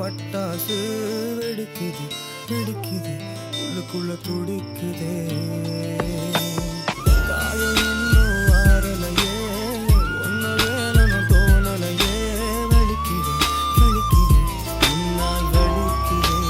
பட்டாசு வெடிக்குது வெடிக்குது உள்ளுக்குள்ள துடிக்குதே காயம் இன்னும் ஆறலையே ஒன்னு வேணும்னு தோணலையே வலிக்குது வலிக்குது உன்னால் வலிக்குதே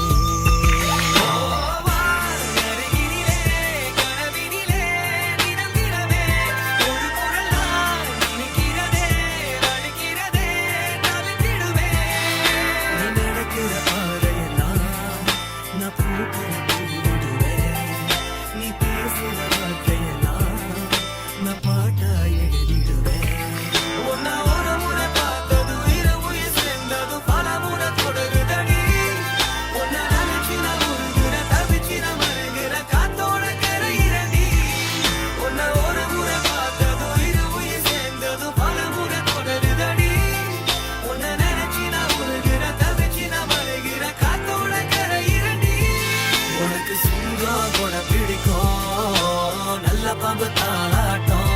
பாம்பு தாளாட்டம்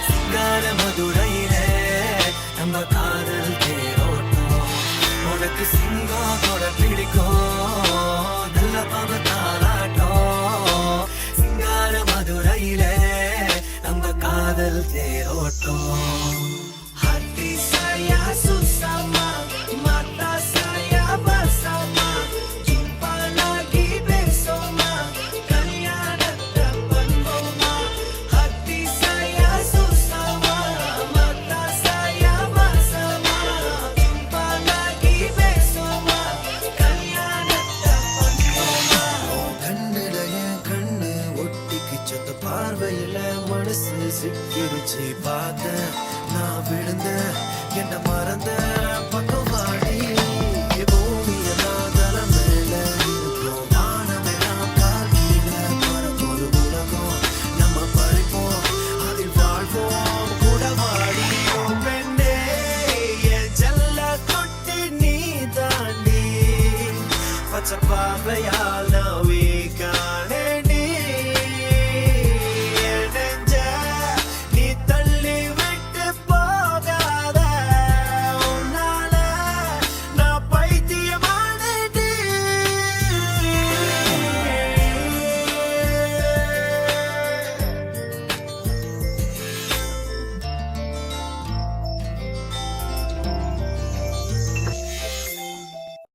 சிங்கார மதுரையிலே நம்ம காதல் தேரோட்டம் உனக்கு சிங்கம் கூட பிடிக்கும் நல்ல பாம்பு தாளாட்டம் சிங்கார மதுரையிலே நம்ம காதல் தேரோட்டம் ஹட்டி சாயா சுசமா மாத்தா சாயா பசமா பார்வையில மனசு சிக்கிடுச்சு பார்த்த நான் விழுந்த என்ன மறந்த பக்கம் வாடி பூமியெல்லாம் தலை மேல இருக்கும் வானமெல்லாம் கால்கீழ பறப்பொரு உலகம் நம்ம படைப்போம் அதில் வாழ்வோம் கூட வாடி பெண்ணே என் ஜல்ல கொட்டி நீ தாண்டி பச்சை பார்வையால்